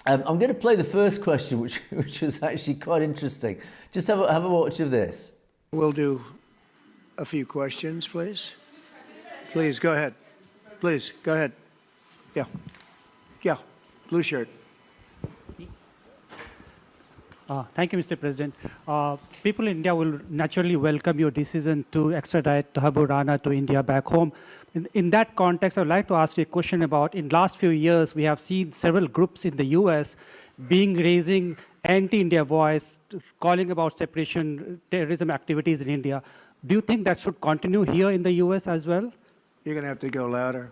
I'm going to play the first question, which was actually quite interesting. Just have a watch of this. We'll do a few questions, please. Please, go ahead. Please, go ahead. Yeah. Yeah. Blue shirt. Thank you, Mr. President. People in India will naturally welcome your decision to extradite Thakur Rana to India back home. In that context, I would like to ask you a question about, in last few years, we have seen several groups in the US raising anti-India voice, calling about separation, terrorism activities in India. Do you think that should continue here in the US as well? You're going to have to go louder.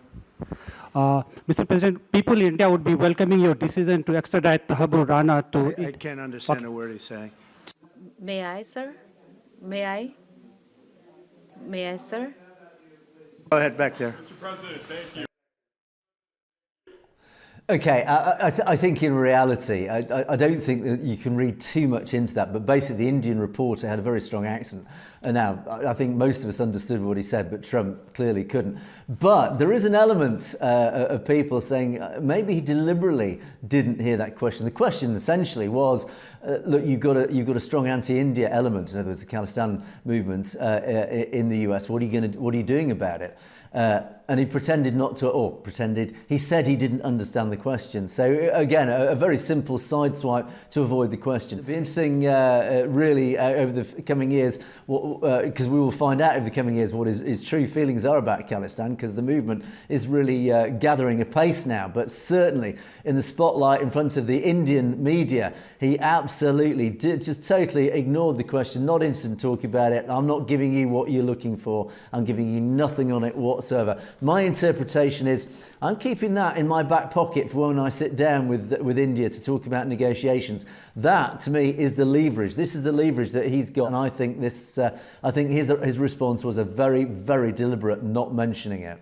Mr. President, people in India would be welcoming your decision to extradite Thakur Rana to... I can't understand a word he's saying. May I, sir? May I? May I, sir? Go ahead, back there. Mr. President, thank you. Okay, I think in reality, I don't think that you can read too much into that, but basically the Indian reporter had a very strong accent. And now, I think most of us understood what he said, but Trump clearly couldn't. But there is an element of people saying maybe he deliberately didn't hear that question. The question essentially was, look, you've got a strong anti-India element, in other words, the Khalistan movement in the US. What are you doing about it? And he pretended not to, or pretended, he said he didn't understand the question. So again, a very simple sideswipe to avoid the question. It'll be interesting really over the coming years, because we will find out over the coming years what his true feelings are about Khalistan, because the movement is really gathering a pace now. But certainly in the spotlight in front of the Indian media, he absolutely just totally ignored the question, not interested in talking about it. I'm not giving you what you're looking for. I'm giving you nothing on it whatsoever. My interpretation is I'm keeping that in my back pocket for when I sit down with India to talk about negotiations. That, to me, is the leverage. This is the leverage that he's got, and I think his response was a very, very deliberate not mentioning it.